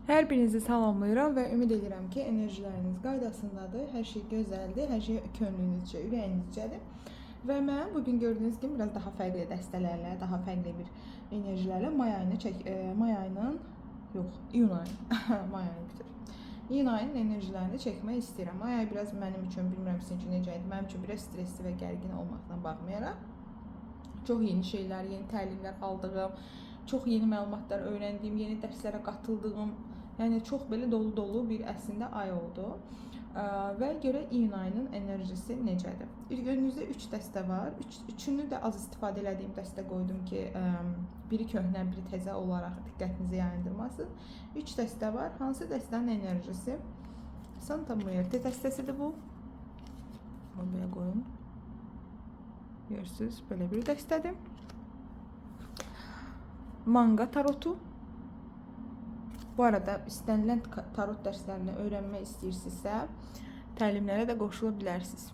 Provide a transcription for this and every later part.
Hər birinizi salamlayıram və ümid edirəm ki, enerjiləriniz qaydasındadır, hər şey gözəldir, hər şey könlünüzcə, ürəyinizcədir. Və mən bugün gördüyünüz kimi biraz daha fərqli dəstələrlə, daha fərqli bir enerjilərlə may ayının, yox, iyun ayının, may ayını bitir. İyun ayının enerjilərini çəkmək istəyirəm. May ayı biraz mənim üçün, bilmirəm sizin üçün necə idi, mənim üçün biraz stresli və gərgin olmaqdan baxmayaraq, çox yeni şeylər, yeni təlimlər aldığım, çox yeni məlumatlar öyrəndiyim, yeni dərslərə qatıldığım, yəni çox belə dolu-dolu bir əslində ay oldu. Və görə iyun ayının enerjisi necədir? Önünüzdə 3 dəstə var. Üçünü də az istifadə etdiyim dəstə qoydum ki, biri köhnə, biri təzə olaraq diqqətinizi yayındırmasın. 3 dəstə var. Hansı dəstənin enerjisi? Santa Muerte dəstəsidir bu. Bunu belə qoyun. Görürsünüz, böyle bir dəstədir. Manga tarotu. Bu arada istənilən tarot dərslərini öyrənmək istəyirsinizsə, təlimlərə də qoşula bilərsiniz.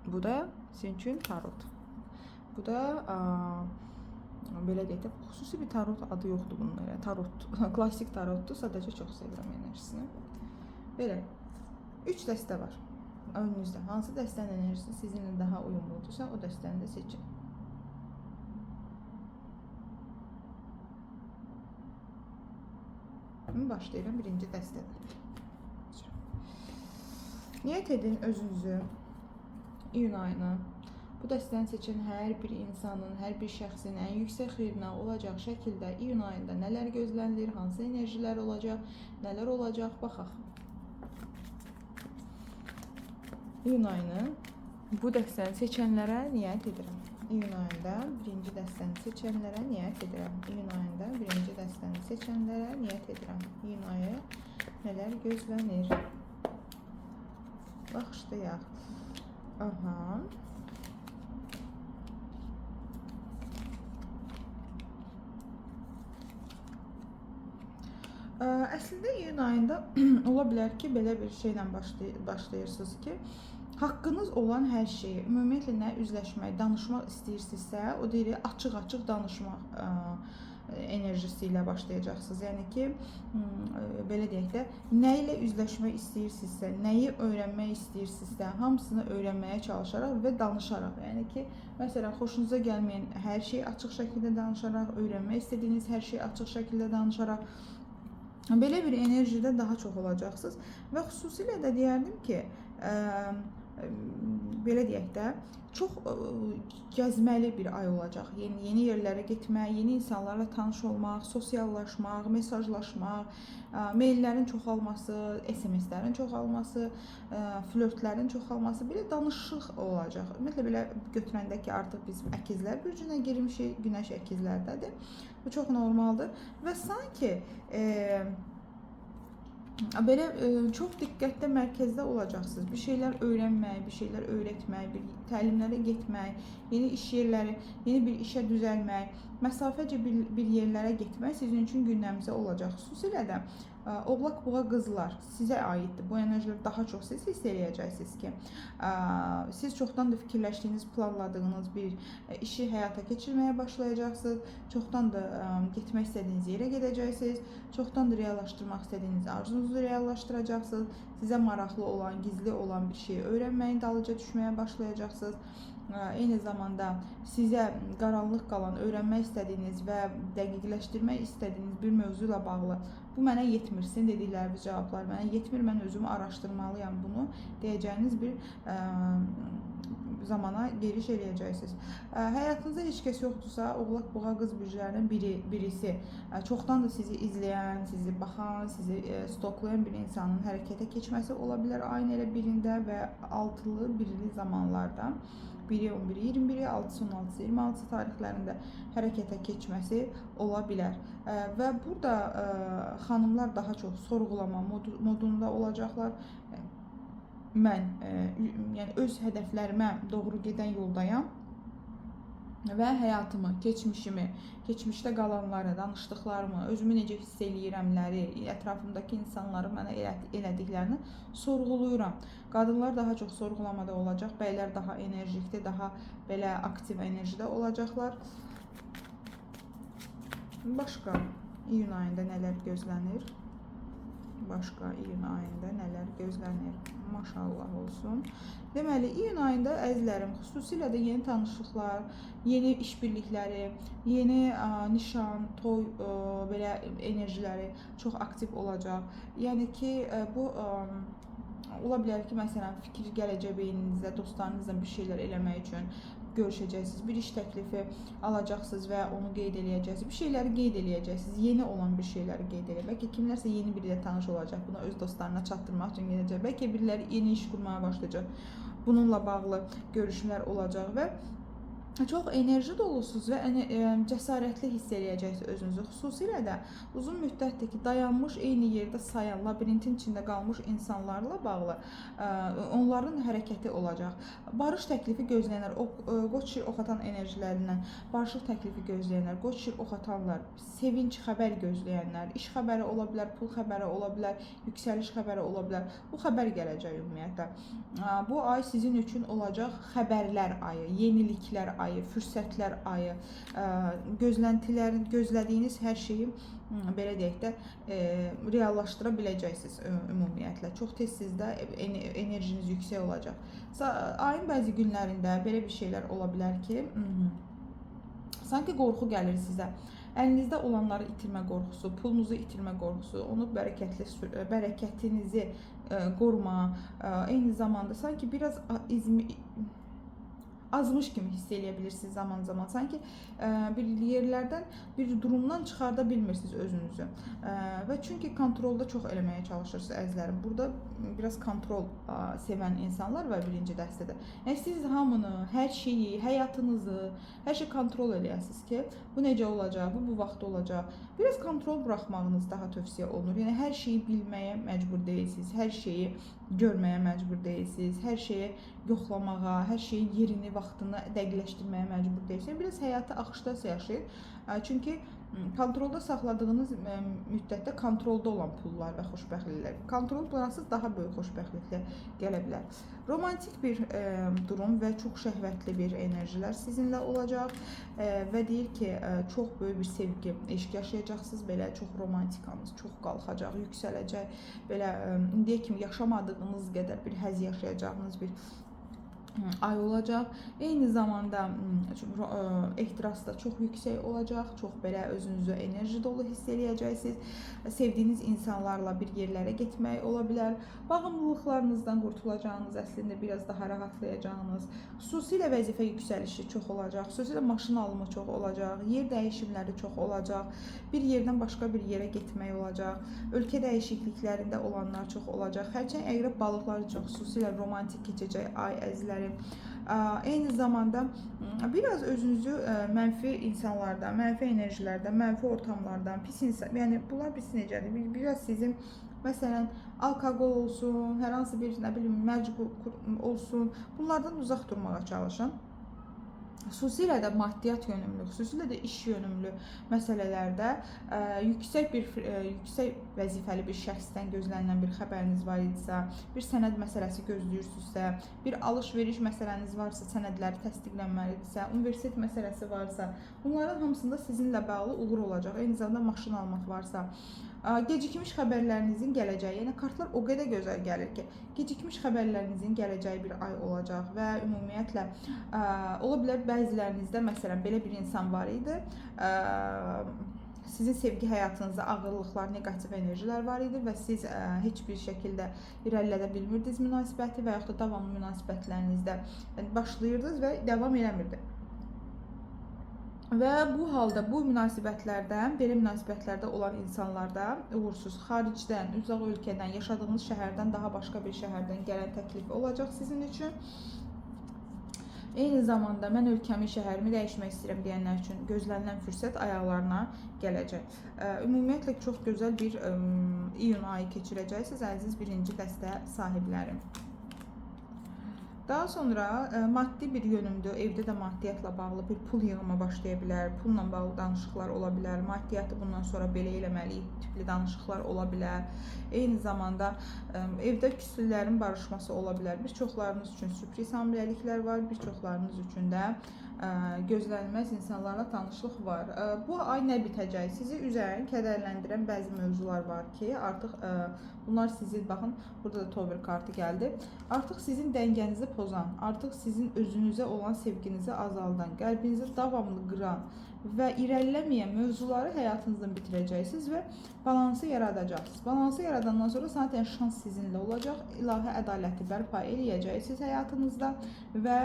Bu da sizin üçün tarot. Bu da belə deyək də, xüsusi bir tarot adı yoxdur bunlara. Tarot, klassik tarotdur. Sadəcə çox sevirəm enerjisini. Belə 3 dəstə var önünüzdə. Hansı dəstənin enerjisi sizinlə daha uyumludursa, o dəstəni də seçin. Başlayıram birinci dəstədən. Niyyət edin özünüzü iyun ayını bu dəstəni seçən hər bir insanın, hər bir şəxsin ən yüksək xeyrinə olacaq şəkildə iyun ayında nələr gözlənilir, hansı enerjilər olacaq, nələr olacaq, baxaq. İyun ayını bu dəstəni seçənlərə niyyət edirəm. İyun ayında birinci dəstəni seçənlərə niyyət edirəm. İyun ayında birinci dəstəni seçənlərə niyyət edirəm. İyun ayı nələr gözlənir? Başlayaq. Aha. Əslində iyun ayında ola bilər ki, belə bir şeylə başlayırsınız ki, haqqınız olan hər şeyi, ümumiyyətlə nə üzləşmək, danışmaq istəyirsinizsə, o deyir, açıq-açıq danışmaq enerjisi ilə başlayacaqsınız. Yəni ki, belə deyək də, nə ilə üzləşmək istəyirsinizsə, nəyi öyrənmək istəyirsinizsə, hamısını öyrənməyə çalışaraq və danışaraq. Yəni ki, məsələn, xoşunuza gəlməyən hər şeyi açıq şəkildə danışaraq, öyrənmək istədiyiniz hər şeyi açıq şəkildə danışaraq, belə bir enerjidə daha çox olacaqsınız. Və xüsusilə də deyərdim ki, belə deyək də, çox gəzməli bir ay olacaq. Yeni yerlərə getmək, yeni insanlarla tanış olmaq, sosiallaşmaq, mesajlaşmaq, maillərin çoxalması, SMS-lərin çoxalması, flörtlərin çoxalması, belə danışıq olacaq. Ümumiyyətlə belə götürəndə ki, artıq biz əkizlər bürcünə girmişik, günəş əkizlərdədir. Bu çox normaldır və sanki belə çox diqqətdə mərkəzdə olacaqsınız. Bir şeylər öyrənmək, bir şeylər öyrətmək, bir təlimlərə getmək, yeni iş yerləri, yeni bir işə düzəlmək, məsafəcə bir yerlərə getmək sizin üçün gündəmizdə olacaq. Xüsusilə də Oğlaq Boğa qızlar sizə aiddir. Bu enerjilər daha çox siz hiss edəcəksiniz ki, siz çoxdan da fikirləşdiyiniz, planladığınız bir işi həyata keçirməyə başlayacaqsınız. Çoxdan da getmək istədiyiniz yerə gedəcəksiniz. Çoxdan da reallaşdırmaq istədiyiniz arzunuzu reallaşdıracaqsınız. Sizə maraqlı olan, gizli olan bir şeyi öyrənməyin dalınca düşməyə başlayacaqsınız. Eyni zamanda sizə qaranlıq qalan, öyrənmək istədiyiniz və dəqiqləşdirmək istədiyiniz bir mövzu ilə bağlı bu mənə yetmirsin dedikləriniz cavablar mənə yetmir, mən özümü araşdırmalıyam bunu deyəcəyiniz bir zamana giriş eləyəcəksiniz. Həyatınızda heç kəs yoxdursa, Oğlaq Boğa qız bürclərinin birisi, çoxdan da sizi izləyən, sizi baxan, sizi stoklayan bir insanın hərəkətə keçməsi ola bilər ayın elə birində və altılı, birli zamanlarda. 1-i 11-i 21-i, 6-sı 16-sı 26-sı tarixlərində hərəkətə keçməsi ola bilər. Və burada xanımlar daha çox sorğulama modunda olacaqlar. Mən yəni öz hədəflərimə doğru gedən yoldayam və həyatımı, keçmişimi, keçmişdə qalanları, danışdıqlarımı, özümü necə hiss eləyirəmləri, ətrafımdakı insanların mənə elədiklərini sorğuluyuram. Qadınlar daha çox sorğulamada olacaq, bəylər daha enerjikdə, daha belə aktiv enerjidə olacaqlar. Başqa İyun ayında nələr gözlənir? Başqa iyun ayında nələr gözlənir? Maşallah olsun. Deməli, iyun ayında əzizlərim, xüsusilə də yeni tanışlıqlar, yeni işbirlikləri, yeni nişan, toy belə enerjiləri çox aktiv olacaq. Yəni ki, bu ola bilər ki, məsələn, fikir gələcək beyninizə, dostlarınızla bir şeylər eləmək üçün görüşəcəksiniz, bir iş təklifi alacaqsınız və onu qeyd eləyəcəksiniz, bir şeyləri qeyd eləyəcəksiniz, yeni olan bir şeyləri qeyd eləyəcəksiniz. Bəlkə kimlərsə yeni biri ilə tanış olacaq, bunu öz dostlarına çatdırmaq üçün gedəcək. Bəlkə biriləri yeni iş qurmaya başlayacaq, bununla bağlı görüşmələr olacaq və çox enerji dolusunuz və cəsarətli hiss eləyəcəksiniz özünüzü. Xüsusilə də uzun müddətdir ki, dayanmış, eyni yerdə sayan, labirintin içində qalmış insanlarla bağlı onların hərəkəti olacaq. Barış təklifi gözləyənlər, qoç şir ox atan enerjilərindən barışıq təklifi gözləyənlər, qoç şir ox atanlar, sevinç xəbər gözləyənlər, iş xəbəri ola bilər, pul xəbəri ola bilər, yüksəliş xəbəri ola bilər. Bu xəbər gələcək ümumiyyətlə. Bu ay sizin üçün olacaq xəbərlər ayı, yeniliklər ayı, fürsətlər ayı, gözlədiyiniz hər şeyi belə deyək də reallaşdıra biləcəksiniz ümumiyyətlə. Çox tez sizdə enerjiniz yüksək olacaq. Ayın bəzi günlərində belə bir şeylər ola bilər ki, sanki qorxu gəlir sizə. Əlinizdə olanları itirmə qorxusu, pulunuzu itirmə qorxusu, onu bərəkətinizi qoruma, eyni zamanda sanki biraz azmış kimi hiss eləyə bilirsiniz zaman-zaman. Sanki bir yerlərdən, bir durumdan çıxarda bilmirsiniz özünüzü. Və çünki kontrolda çox eləməyə çalışırsınız əzizlərim. Burada biraz kontrol sevən insanlar var birinci dəstədə. Yəni siz hamını, hər şeyi, həyatınızı, hər şey kontrol eləyəsiniz ki, bu necə olacaq, bu vaxt olacaq. Biraz kontrol buraxmağınız daha tövsiyə olunur. Yəni hər şeyi bilməyə məcbur deyilsiniz, hər şeyi görməyə məcbur deyilsiniz, hər şeyi yoxlamağa, hər şeyin yerini, vaxtını dəqiqləşdirməyə məcbur deyilsiniz. Biraz həyatı axışda yaşayın. Çünki kontrolda saxladığınız müddətdə kontrolda olan pullar və xoşbəxtliklər, kontrol buraxsız daha böyük xoşbəxtliklər gələ bilər. Romantik bir durum və çox şəhvətli bir enerjilər sizinlə olacaq və deyir ki, çox böyük bir sevgi, eşq yaşayacaqsınız, belə çox romantikanız çox qalxacaq, yüksələcək, belə indiyə kimi yaşamadığınız qədər bir həzz yaşayacağınız bir ay olacaq. Eyni zamanda ehtiras da çox yüksək olacaq. Çox belə özünüzü enerji dolu hiss eləyəcəksiniz. Sevdiyiniz insanlarla bir yerlərə getmək ola bilər. Bağımlılıqlarınızdan qurtulacağınız, əslində biraz daha rahatlayacağınız, xüsusilə vəzifə yüksəlişi çox olacaq. Xüsusilə maşın alımı çox olacaq. Yer dəyişimləri çox olacaq. Bir yerdən başqa bir yerə getmək olacaq. Ölkə dəyişikliklərində olanlar çox olacaq. Xərçəng, əqrəb, balıqlar çox xüsusilə romantik keçəcək ay əzizlərim. Eyni zamanda biraz özünüzü mənfi insanlardan, mənfi enerjilərdən, mənfi ortamlardan, pis insan, yəni bunlar pis necədir? Biraz sizin məsələn alkoqol olsun, hər hansı bir nə bilim məcbur olsun, bunlardan uzaq durmağa çalışın. Xüsusilə də maddiyyat yönümlü, xüsusilə də iş yönümlü məsələlərdə yüksək vəzifəli bir şəxsdən gözlənilən bir xəbəriniz var idisə, bir sənəd məsələsi gözləyirsinizsə, bir alış-veriş məsələniz varsa, sənədləri təsdiqlənməlidirsə, universitet məsələsi varsa, bunların hamısında sizinlə bağlı uğur olacaq. Eyni zamanda maşın almaq varsa, gecikmiş xəbərlərinizin gələcəyi, yəni kartlar o qədər gözəl gəlir ki, gecikmiş xəbərlərinizin gələcəyi bir ay olacaq və ümumiyyətlə ola bilər bəzilərinizdə məsələn belə bir insan var idi, sizin sevgi həyatınızda ağırlıqlar, negativ enerjilər var idi və siz heç bir şəkildə irəlilədə bilmirdiniz münasibəti və yaxud da davamlı münasibətlərinizdə başlayırdınız və davam eləmirdi. Və bu halda bu münasibətlərdə, belə münasibətlərdə olan insanlarda uğursuz, xaricdən, uzaq ölkədən, yaşadığınız şəhərdən daha başqa bir şəhərdən gələn təklif olacaq sizin üçün. Eyni zamanda mən ölkəmi, şəhərimi dəyişmək istəyirəm deyənlər üçün gözlənilən fürsət ayaqlarına gələcək. Ümumiyyətlə çox gözəl bir iyun ayı keçirəcəksiniz əziz birinci dəstə sahiblərim. Daha sonra maddi bir yönümdür, evdə də maddiyyatla bağlı bir pul yığımı başlaya bilər, pulla bağlı danışıqlar ola bilər, maddiyatı bundan sonra belə eləməliyik tipli danışıqlar ola bilər. Eyni zamanda evdə küsülərin barışması ola bilər. Bir çoxlarınız üçün sürpriz hamiləliklər var, bir çoxlarınız üçün də gözlənilməz insanlarla tanışlıq var. Bu ay nə bitəcək? Sizi üzən, kədərləndirən bəzi mövzular var ki, artıq bunlar sizi, baxın, burada da Tower kartı gəldi. Artıq sizin dəngənizi pozan, artıq sizin özünüzə olan sevginizi azaldan, qəlbinizi davamlı qıran və irəliləməyən mövzuları həyatınızdan bitirəcəksiniz və balansı yaradacaqsınız. Balansı yaradandan sonra zaten şans sizinlə olacaq. İlahi ədaləti bərpa eləyəcəksiniz həyatınızda və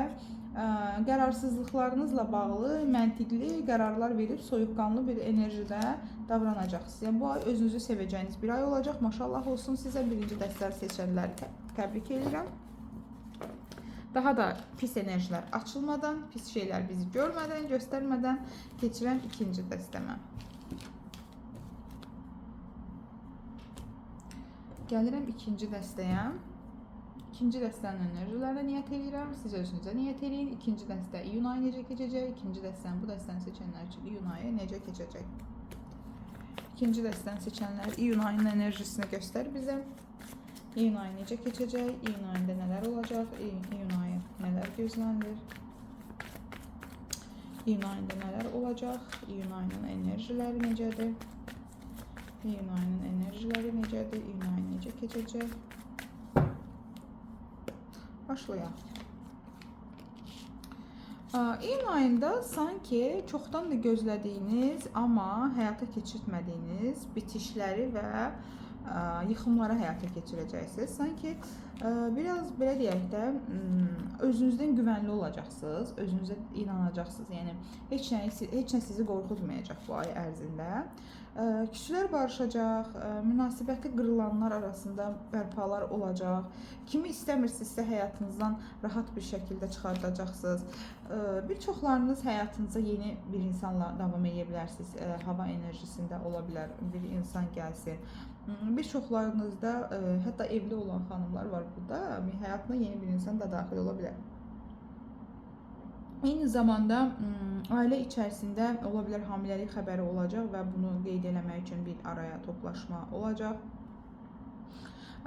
qərarsızlıqlarınızla bağlı məntiqli qərarlar verib soyuqqanlı bir enerjidə davranacaqsınız. Yəni bu ay özünüzü sevəcəyiniz bir ay olacaq. Maşallah olsun sizə. Birinci dəstələri seçənləri təbrik edirəm. Daha da pis enerjilər açılmadan, pis şeylər bizi görmədən, göstərmədən keçirəm ikinci dəstəmə. Gəlirəm ikinci dəstəyə. İkinci dəstənin enerjilərlə niyyət edirəm. Siz özünüzə niyyət edin. İkinci dəstə iyun ayı necə keçəcək? İkinci dəstənin, bu dəstəni seçənlər üçün iyun ayı necə keçəcək? İkinci dəstəni seçənlər iyun ayının enerjisini göstər bizə. İyun ayı necə keçəcək? İyun ayında nələr olacaq? İyun ayı nələr gözlənilir? İyun ayında nələr olacaq? İyun ayının enerjiləri necədir? İyun ayının enerjiləri necədir? İyun ayı necə keçəcək? Başlayaq. İyun ayında sanki çoxdan da gözlədiyiniz, amma həyata keçirtmədiyiniz bitişləri və yıxımları həyata keçirəcəksiniz. Sanki biraz belə deyək də özünüzdən güvənli olacaqsınız, özünüzə inanacaqsınız. Yəni heç nə sizi qorxutmayacaq bu ay ərzində. Küsülər barışacaq, münasibəti qırılanlar arasında bərpalar olacaq. Kimi istəmirsinizsə həyatınızdan rahat bir şəkildə çıxardacaqsınız. Bir çoxlarınız həyatınıza yeni bir insanla davam edə bilərsiniz. Hava enerjisində ola bilər, bir insan gəlsin. Bir çoxlarınızda hətta evli olan xanımlar var burada. Həyatına yeni bir insan da daxil ola bilər. Eyni zamanda ailə içərisində ola bilər hamiləlik xəbəri olacaq və bunu qeyd eləmək üçün bir araya toplaşma olacaq.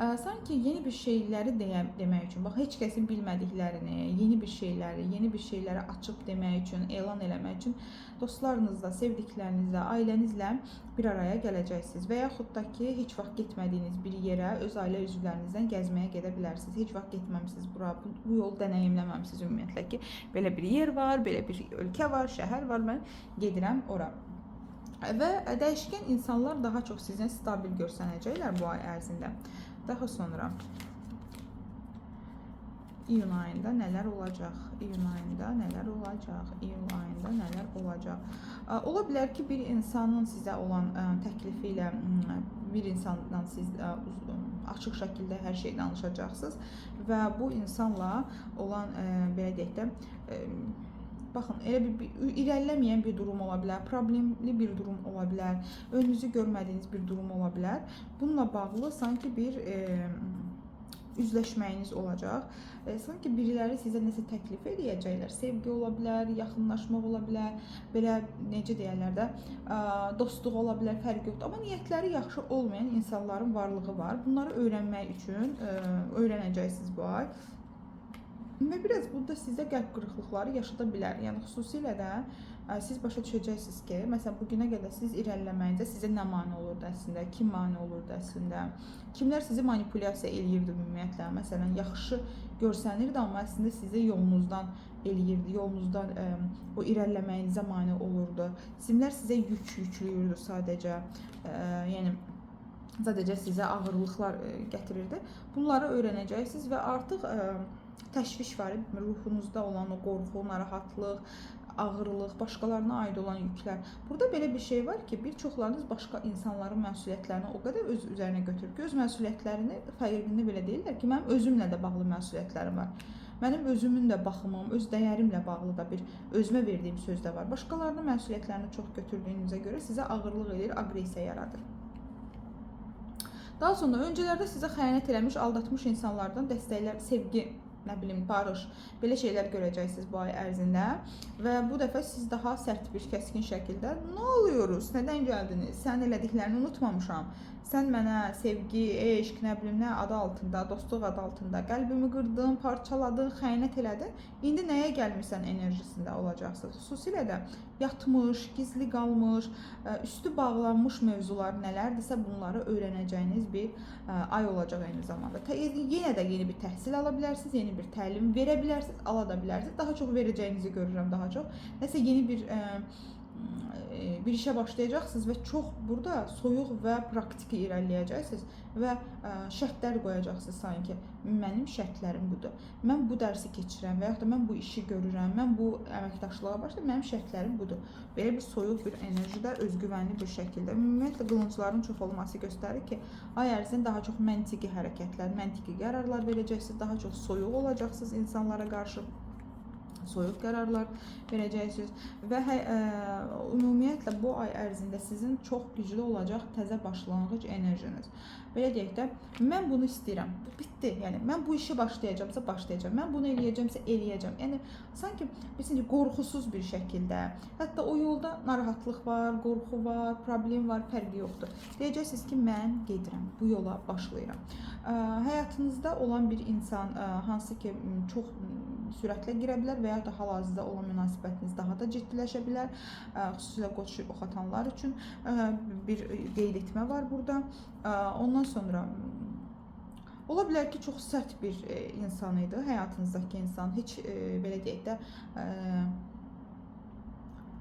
Sanki yeni bir şeyləri demək üçün, bax, heç kəsin bilmədiklərini, yeni bir şeyləri açıb demək üçün, elan eləmək üçün dostlarınızla, sevdiklərinizlə, ailənizlə bir araya gələcəksiniz və yaxud da ki, heç vaxt getmədiyiniz bir yerə öz ailə üzvlərinizdən gəzməyə gedə bilərsiniz. Heç vaxt getməmisiniz bura, bu yolu deneyimləməmisiniz ümumiyyətlə ki, belə bir yer var, belə bir ölkə var, şəhər var, mən gedirəm ora. Və dəyişkən insanlar daha çox sizin stabil görsənəcəklər bu ay ərzində. Daha sonra iyun ayında nələr olacaq? İyun ayında nələr olacaq? İyun ayında nələr olacaq? Ola bilər ki, bir insanın sizə olan təklifi ilə bir insandan siz açıq şəkildə hər şey danışacaqsınız və bu insanla olan belə deyək də baxın, elə bir irəliləməyən bir durum ola bilər, problemli bir durum ola bilər, önünüzü görmədiyiniz bir durum ola bilər. Bununla bağlı sanki bir üzləşməyiniz olacaq. Sanki biriləri sizə nəsə təklif edəcəklər. Sevgi ola bilər, yaxınlaşmaq ola bilər, belə necə deyərlər də, dostluq ola bilər, fərq yoxdur. Amma niyyətləri yaxşı olmayan insanların varlığı var. Bunları öyrənmək üçün öyrənəcəksiniz bu ay. Və biraz burada sizə qəlb qırıqlıqları yaşada bilər. Yəni xüsusilə də siz başa düşəcəksiniz ki, məsələn bu günə qədər siz irəliləməyinizdə sizə nə mane olurdu əslində, kim mane olurdu əslində, kimlər sizi manipulyasiya eləyirdi ümumiyyətlə. Məsələn yaxşı görsənirdi, amma əslində sizi yolunuzdan eləyirdi, yolunuzdan o irəliləməyinizə mane olurdu. Kimlər sizə yükləyirdi sadəcə, yəni sadəcə sizə ağırlıqlar gətirirdi. Bunları öyrənəcəksiniz və artıq təşviş var, ruhunuzda olan o qorxu, narahatlıq, ağırlıq, başqalarına aid olan yüklər. Burada belə bir şey var ki, bir çoxlarınız başqa insanların məsuliyyətlərini o qədər öz üzərinə götürür ki, öz məsuliyyətlərini fərqində belə deyirlər ki, mənim özümlə də bağlı məsuliyyətlərim var. Mənim özümün də baxımım, öz dəyərimlə bağlı da bir özümə verdiyim söz də var. Başqalarının məsuliyyətlərini çox götürdüyünüzə görə sizə ağırlıq edir, aqressiya yaradır. Daha sonra öncələrdə sizə xəyanət eləmiş, aldatmış insanlardan dəstəklər, sevgi nə bilim, barış, belə şeylər görəcəksiniz bu ay ərzində və bu dəfə siz daha sərt bir, kəskin şəkildə "Nə oluyoruz? Nədən gəldiniz? Sənin elədiklərini unutmamışam. Sən mənə sevgi, eşq, nə bilim nə adı altında, dostluq adı altında qəlbimi qırdın, parçaladın, xəyanət elədin. İndi nəyə gəlmirsən enerjisində olacaqsınız." Xüsusilə də yatmış, gizli qalmış, üstü bağlanmış mövzular nələrdirsə bunları öyrənəcəyiniz bir ay olacaq eyni zamanda. Yenə də yeni bir təhsil ala bilərsiniz, yeni bir təlim verə bilərsiniz, ala da bilərsiniz. Daha çox verəcəyinizi görürəm, daha çox. Nəsə yeni bir işə başlayacaqsınız və çox burada soyuq və praktiki irəliləyəcəksiniz və şərtlər qoyacaqsınız sanki. Mənim şərtlərim budur. Mən bu dərsi keçirəm və yaxud da mən bu işi görürəm, mən bu əməkdaşlığa başlayıram, mənim şərtlərim budur. Belə bir soyuq bir enerjidə, özgüvənli bir şəkildə. Ümumiyyətlə qılıncların çox olması göstərir ki, ay ərzində daha çox məntiqi hərəkətlər, məntiqi qərarlar verəcəksiniz, daha çox soyuq olacaqsınız insanlara qarşı. Soyuq qərarlar verəcəksiniz və ümumiyyətlə bu ay ərzində sizin çox güclü olacaq təzə başlanğıc enerjiniz. Belə deyək də, mən bunu istəyirəm, bu bitdi. Yəni mən bu işə başlayacağamsa başlayacağam, mən bunu eləyəcəmsə eləyəcəm. Yəni sanki bilirsinizcə qorxusuz bir şəkildə, hətta o yolda narahatlıq var, qorxu var, problem var, fərqi yoxdur. Deyəcəksiniz ki, mən gedirəm, bu yola başlayıram. Həyatınızda olan bir insan hansı ki çox sürətlə girə bilər və ya da hal-hazırda olan münasibətiniz daha da ciddiləşə bilər. Xüsusilə qoç oxatanlar üçün bir qeyd etmə var burada. Ondan sonra ola bilər ki, çox sərt bir insan idi, həyatınızdakı insan. Heç belə deyək də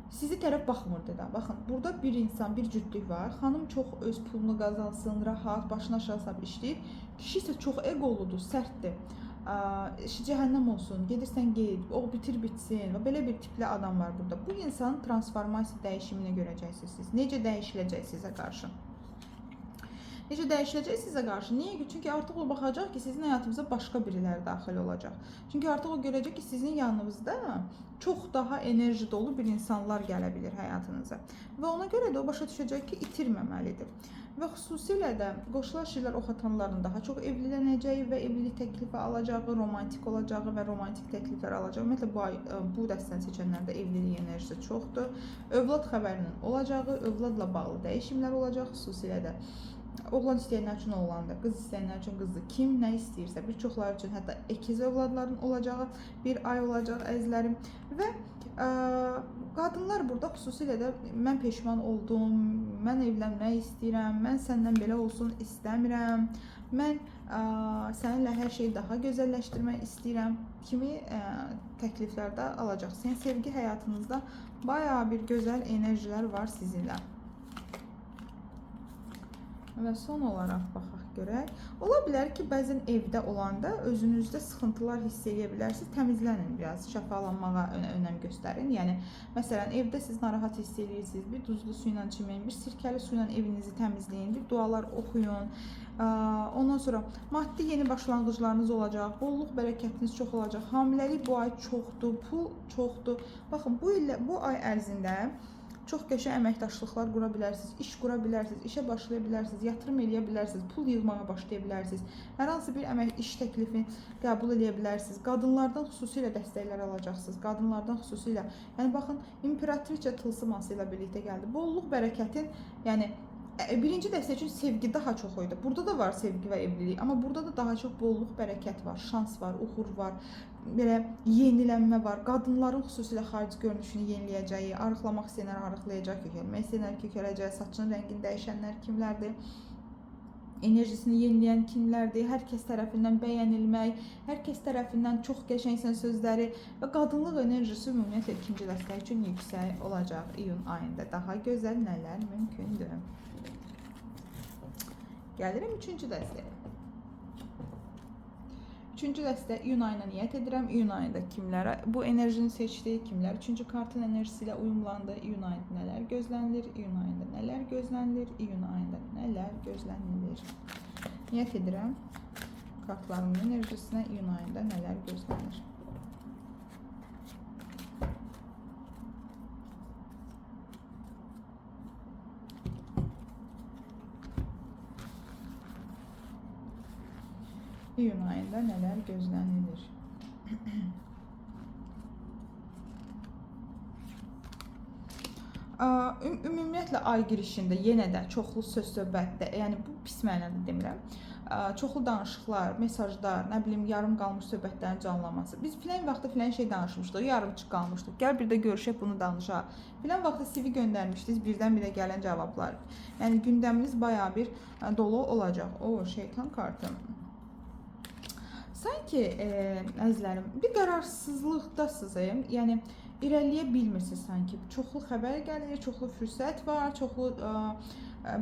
sizi tərəf baxmırdı da. Baxın, burada bir insan, bir cütlük var. Xanım çox öz pulunu qazansın, rahat, başına aşağı salıb işləyir. Kişi isə çox eqoludur, sərtdir. Cəhənnəm olsun, gedirsən get, o bitir bitsin və belə bir tipli adam var burada. Bu insanın transformasiya dəyişimini görəcəksiniz siz. Necə dəyişiləcək sizə qarşı? Necə dəyişiləcək sizə qarşı? Niyə? Çünki artıq o baxacaq ki, sizin həyatınıza başqa biriləri daxil olacaq. Çünki artıq o görəcək ki, sizin yanınızda çox daha enerji dolu bir insanlar gələ bilir həyatınıza. Və ona görə də o başa düşəcək ki, itirməməlidir. Və xüsusilə də qoçlar şirlər oxatanların daha çox evlənəcəyi və evlilik təklifi alacağı, romantik olacağı və romantik təkliflər alacağı. Ümumiyyətlə bu dəstəni seçənlərdə evlilik enerjisi çoxdur. Övlad xəbərinin olacağı, övladla bağlı dəyişimlər olacaq, xüsusilə də oğlan istəyənlər üçün oğlandır, qız istəyənlər üçün qızdır. Kim nə istəyirsə, bir çoxları üçün hətta əkiz övladların olacağı bir ay olacaq əzizlərim. Və qadınlar burada xüsusilə də mən peşman oldum, mən evlənmək istəyirəm, mən səndən belə olsun istəmirəm, mən səninlə hər şeyi daha gözəlləşdirmək istəyirəm kimi təkliflərdə alacaqsınız. Sevgi həyatınızda bayağı bir gözəl enerjilər var sizinlə. Və son olaraq baxaq görək. Ola bilər ki, bəzən evdə olanda özünüzdə sıxıntılar hiss edə bilərsiniz. Təmizlənin biraz, şəfalanmağa önəm göstərin. Yəni, məsələn, evdə siz narahat hiss edirsiniz, bir duzlu su ilə çiməyin, bir sirkəli su ilə evinizi təmizləyin, bir dualar oxuyun. Ondan sonra maddi yeni başlanğıclarınız olacaq, bolluq bərəkətiniz çox olacaq. Hamiləlik bu ay çoxdur, pul çoxdur. Baxın, bu ay ərzində çox qəşəng əməkdaşlıqlar qura bilərsiniz, iş qura bilərsiniz, işə başlaya bilərsiniz, yatırım eləyə bilərsiniz, pul yığmağa başlaya bilərsiniz. Hər hansı bir iş təklifini qəbul eləyə bilərsiniz. Qadınlardan xüsusilə dəstəklər alacaqsınız. Qadınlardan xüsusilə. Yəni baxın, imperatriça tılsıması ilə birlikdə gəldi. Bolluq bərəkətin, yəni birinci dəstə üçün sevgi daha çox idi. Burada da var sevgi və evlilik, amma burada da daha çox bolluq, bərəkət var, şans var, uğur var, belə yenilənmə var. Qadınların xüsusilə xarici görünüşünü yeniləyəcəyi, arıqlamaq istəyənlər arıqlayacaq, kökəlmək istəyənlər kökələcək, saçının rəngini dəyişənlər kimlərdir? Enerjisini yeniləyən kimlərdir? Hər kəs tərəfindən bəyənilmək, hər kəs tərəfindən çox qəşəng sözləri və qadınlıq enerjisi ümumiyyətlə ikinci dəstə üçün yüksək olacaq iyun ayında. Daha gözəl nələr mümkündür? Gəlirəm üçüncü dəstəyə. Üçüncü dəstə iyun ayına niyyət edirəm. İyun ayında kimlərə bu enerjini seçdi, kimlər üçüncü kartın enerjisi ilə uyumlandı, iyun ayında nələr gözlənilir, iyun ayında nələr gözlənilir, iyun ayında nələr gözlənilir. Niyyət edirəm kartlarımın enerjisinə iyun ayında nələr gözlənir. İyun ayında nələr gözlənilir? Ümumiyyətlə ay girişində yenə də çoxlu söz-söhbətdə, yəni bu pis mənada demirəm. Çoxlu danışıqlar, mesajlar, nə bilim, yarım qalmış söhbətlərin canlanması. Biz filan vaxtda filan şey danışmışdıq, yarımçıq qalmışdıq. Gəl bir də görüşək, bunu danışaq. Filan vaxtda CV göndərmişdiniz, birdən-birə gələn cavablar. Yəni gündəminiz bayağı bir dolu olacaq. O, şeytan kartı. Sanki əzizlərim, bir qərarsızlıqdasınız, yəni irəliyə bilmirsiniz sanki. Çoxlu xəbər gəlir, çoxlu fürsət var, çoxlu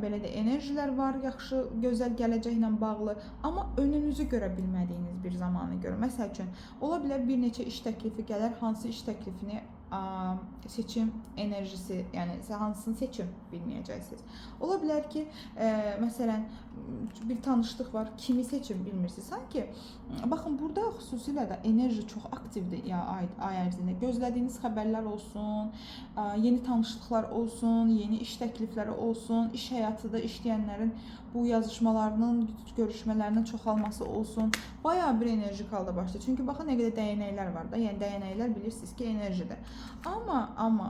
belə də enerjilər var, yaxşı, gözəl gələcəklə bağlı, amma önünüzü görə bilmədiyiniz bir zamanı görə. Məsəl üçün, ola bilər bir neçə iş təklifi gələr, hansı iş təklifini seçim enerjisi, yəni hansını seçim bilməyəcəksiniz. Ola bilər ki, məsələn, bir tanışlıq var, kimi seçim bilmirsiniz. Sanki, baxın, burada xüsusilə də enerji çox aktivdir ay ərzində. Gözlədiyiniz xəbərlər olsun, yeni tanışlıqlar olsun, yeni iş təklifləri olsun, iş həyatıda işləyənlərin bu yazışmalarının, görüşmələrinin çoxalması olsun. Bayağı bir enerjik halda başlayır. Çünki baxın, nə qədər dəyənəklər var da, yəni dəyənəklər bilirsiniz ki, enerjidir. Amma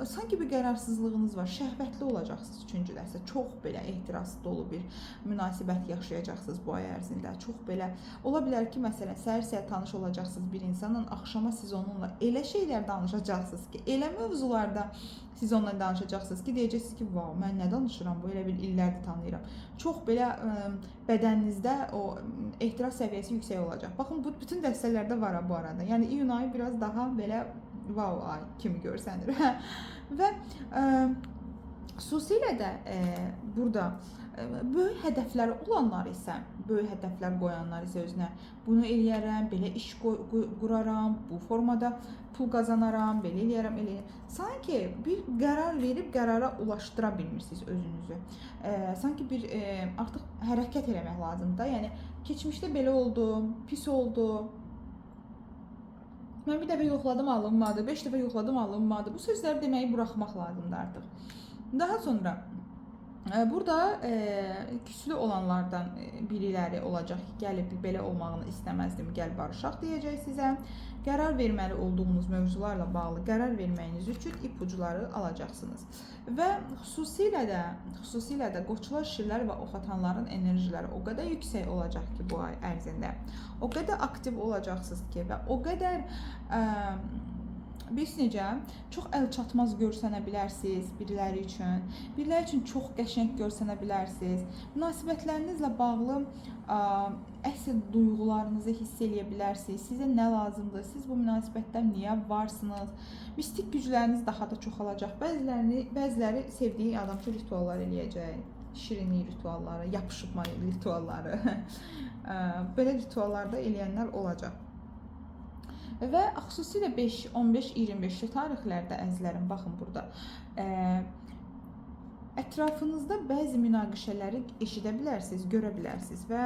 sanki bir qərarsızlığınız var. Şəhvətli olacaqsınız üçüncü dəfə. Çox belə ehtiras dolu bir münasibət yaşayacaqsınız bu ay ərzində. Çox belə ola bilər ki, məsələn, səhər-səhər tanış olacaqsınız bir insanla, axşama siz onunla elə şeylər danışacaqsınız ki, elə mövzularda siz onunla danışacaqsınız ki, deyəcəksiniz ki, "Vav, mən nə danışıram? Bu elə bir illərdir tanıyıram." Çox belə bədəninizdə o ehtiras səviyyəsi yüksək olacaq. Baxın, bu bütün dəstələrdə var bu arada. Yəni iyun ayı biraz daha belə vav ay kimi görsənir. Və xüsusilə də burada böyük hədəfləri olanlar isə, böyük hədəflər qoyanlar isə özünə bunu eləyərəm, belə iş quraram, bu formada pul qazanaram, belə eləyərəm, elə. Sanki bir qərar verib qərara ulaşdıra bilmirsiniz özünüzü. Sanki bir artıq hərəkət eləmək lazımdır da. Yəni keçmişdə belə oldu, pis oldu. Mən bir dəfə yoxladım, alınmadı, 5 dəfə yoxladım, alınmadı. Bu sözləri deməyi buraxmaq lazımdır artıq. Daha sonra burada küslü olanlardan biriləri olacaq ki, gəlib belə olmağını istəməzdim, gəl barışaq deyəcək sizə. Qərar verməli olduğunuz mövzularla bağlı qərar verməyiniz üçün ipucuları alacaqsınız. Və xüsusilə də qoçlar, şirlər və oxatanların enerjiləri o qədər yüksək olacaq ki, bu ay ərzində. O qədər aktiv olacaqsınız ki və o qədər biz necə çox əlçatmaz görsənə bilərsiniz biriləri üçün. Biriləri üçün çox qəşəng görsənə bilərsiniz. Münasibətlərinizlə bağlı əsl duyğularınızı hiss eləyə bilərsiniz. Sizə nə lazımdır? Siz bu münasibətdə niyə varsınız? Mistik gücləriniz daha da çoxalacaq. Bəziləri sevdiyi adam üçün rituallar eləyəcək. Şirinlik ritualları, yapışıqma ritualları. Belə rituallarda eləyənlər olacaq. Və xüsusilə 5, 15, 25 tarixlərdə əzizlərim, baxın burada. Ətrafınızda bəzi münaqişələri eşidə bilərsiniz, görə bilərsiniz və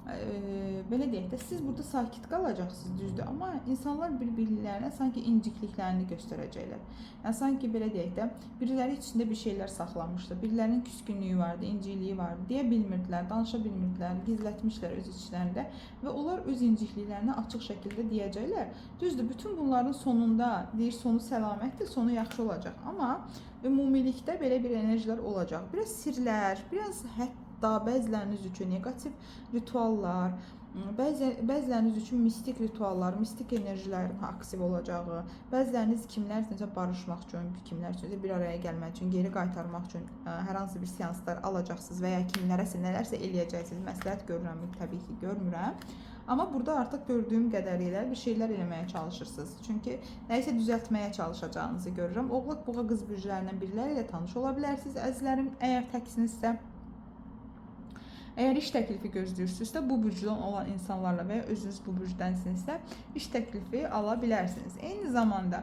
belə deyək də, siz burada sakit qalacaqsınız, düzdür, amma insanlar bir-birlərinə sanki incikliklərini göstərəcəklər. Yəni sanki belə deyək də, biriləri içində bir şeylər saxlamışdı, birilərinin küskünlüyü vardı, incikliyi vardı, deyə bilmirdilər, danışa bilmirdilər, gizlətmişlər öz içlərində və onlar öz incikliklərini açıq şəkildə deyəcəklər. Düzdür, bütün bunların sonunda deyir, sonu səlamətdir, sonu yaxşı olacaq, amma ümumilikdə belə bir enerjilər olacaq. Biraz sirlər, biraz hətta bəziləriniz üçün negativ rituallar, bəziləriniz üçün mistik rituallar, mistik enerjilərin aktiv olacağı, bəziləriniz kimlər üçünsə barışmaq üçün, kimlər üçünsə bir araya gəlmək üçün, geri qaytarmaq üçün hər hansı bir seanslar alacaqsınız və ya kimlərəsə nələrsə eləyəcəksiniz. Məsləhət görürəm, təbii ki, görmürəm. Amma burada artıq gördüyüm qədərilə bir şeylər eləməyə çalışırsınız. Çünki nəyisə düzəltməyə çalışacağınızı görürəm. Oğlaq boğa qız bürclərindən biriləri ilə tanış ola bilərsiniz. Əzizlərim, əgər təksinizsə, əgər iş təklifi gözləyirsinizsə, bu bürcdən olan insanlarla və ya özünüz bu bürcdənsinizsə, iş təklifi ala bilərsiniz. Eyni zamanda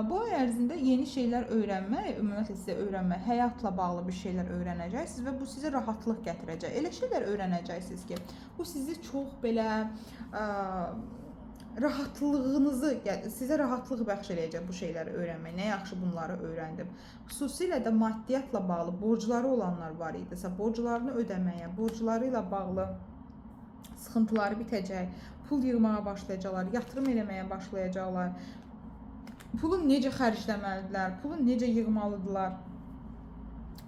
bu ay ərzində yeni şeylər öyrənmək, ümumiyyətlə sizə öyrənmək, həyatla bağlı bir şeylər öyrənəcəksiniz və bu sizə rahatlıq gətirəcək. Elə şeylər öyrənəcəksiniz ki, bu sizi çox belə rahatlığınızı, yəni sizə rahatlıq bəxş eləyəcək bu şeyləri öyrənmək. Nə yaxşı bunları öyrəndim. Xüsusilə də maddiyyatla bağlı borcları olanlar var idisə, borclarını ödəməyə, borcları ilə bağlı sıxıntıları bitəcək, pul yığmağa başlayacaqlar, yatırım eləməyə başlayacaqlar. Pulu necə xərcləməlidirlər, pulu necə yığmalıdırlar.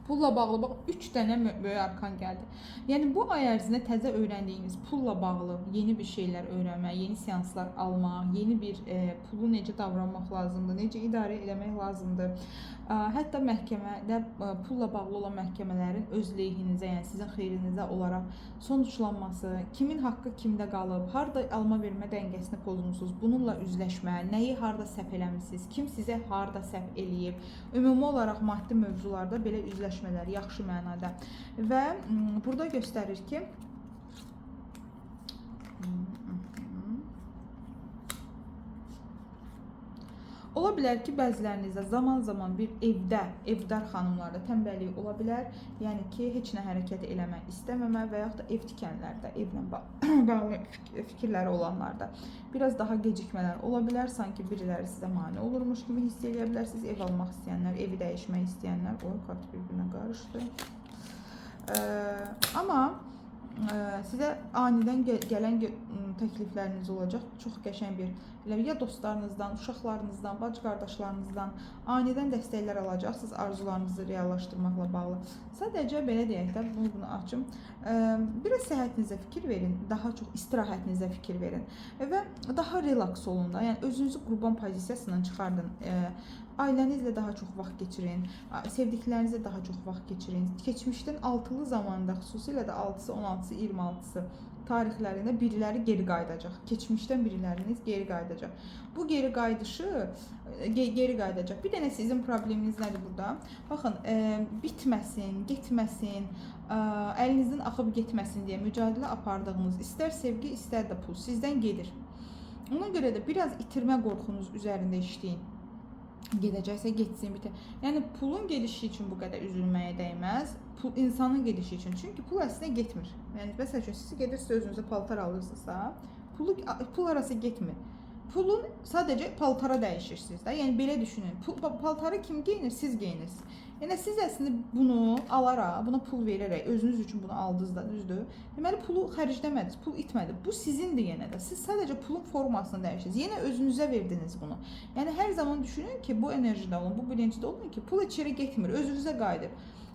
Pulla bağlı bax 3 dənə böyük arkan gəldi. Yəni bu ay ərzində təzə öyrəndiyiniz pulla bağlı yeni bir şeylər öyrənmək, yeni seanslar almaq, yeni bir pulu necə davranmaq lazımdır, necə idarə etmək lazımdır. Hətta məhkəmədə pulla bağlı olan məhkəmələrin öz lehinizə, yəni sizin xeyrinizə olaraq sonuçlanması, kimin haqqı kimdə qalıb, harda alma vermə dəngəsini pozmusunuz, bununla üzləşmə, nəyi harda səhv eləmisiniz, kim sizə harda səhv eləyib, ümumi olaraq maddi mövzularda belə üzləşmələr yaxşı mənada. Və burada göstərir ki, ola bilər ki, bəzilərinizdə zaman-zaman bir evdar xanımlarda tənbəllik ola bilər. Yəni ki, heç nə hərəkət eləmək istəməmə və yaxud da ev tikənlərdə, evlə bağlı fikirləri olanlarda biraz daha gecikmələr ola bilər. Sanki biriləri sizə mane olurmuş kimi hiss edə bilərsiniz. Ev almaq istəyənlər, evi dəyişmək istəyənlər. O, kart bir-birinə qarışdı. Amma sizə anidən gələn təklifləriniz olacaq. Çox qəşəng bir ya dostlarınızdan, uşaqlarınızdan, bacı qardaşlarınızdan anidən dəstəklər alacaqsınız arzularınızı reallaşdırmaqla bağlı. Sadəcə belə deyək də, bunu açım. Biraz səhhətinizə fikir verin, daha çox istirahətinizə fikir verin və daha relaks olun da. Yəni özünüzü qurban pozisiyasından çıxardın. Ailənizlə daha çox vaxt keçirin, sevdiklərinizlə daha çox vaxt keçirin. Keçmişdən altılı zamanda, xüsusilə də 6-sı, 16-sı, 26-sı tarixlərində biriləri geri qayıdacaq. Keçmişdən biriləriniz geri qayıdacaq. Bu geri qayıdacaq. Bir dənə sizin probleminiz nədir burada? Baxın, bitməsin, getməsin, əlinizdən axıb getməsin deyə mücadilə apardığınız istər sevgi, istər də pul sizdən gedir. Ona görə də biraz itirmə qorxunuz üzərində işləyin. Gedəcəksə getsin, bitər. Yəni pulun gedişi üçün bu qədər üzülməyə dəyməz. Pul insanın gedişi üçün. Çünki pul əslində getmir. Yəni məsəl üçün siz gedirsiniz özünüzə paltar alırsınızsa, pul arası getmir. Pulun sadəcə paltara dəyişirsiniz də. Yəni belə düşünün. Paltarı kim geyinir? Siz geyinirsiniz. Yəni siz əslində bunu alaraq, buna pul verərək özünüz üçün bunu aldınız da, düzdür? Deməli pulu xərcləmədiniz, pul itmədi. Bu sizindir yenə də. Siz sadəcə pulun formasını dəyişirsiniz. Yenə özünüzə verdiniz bunu. Yəni hər zaman düşünün ki, bu enerjide olun, bu bilincdə olun ki, pul içeri getmir, özünüzə qayıdır.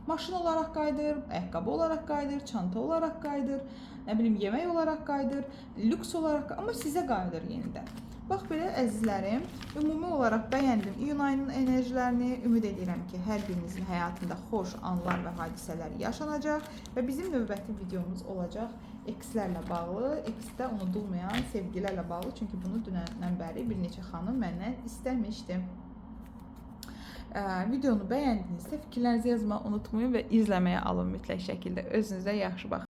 Maşın olaraq qayıdır, ayaqqabı olaraq qayıdır, çanta olaraq qayıdır, nə bilim yemək olaraq qayıdır, lüks olaraq, amma sizə qayıdır yenidən. Bax belə əzizlərim, ümumi olaraq bəyəndim iyun ayının enerjilərini. Ümid edirəm ki, hər birinizin həyatında xoş anlar və hadisələr yaşanacaq və bizim növbəti videomuz olacaq ekslərlə bağlı, eksdə unudulmayan sevgilərlə bağlı. Çünki bunu dünəndən bəri bir neçə xanım məndən istəmişdi. Videonu bəyəndinizsə fikirlərinizi yazmağı unutmayın və izləməyə alın mütləq şəkildə. Özünüzə yaxşı baxın.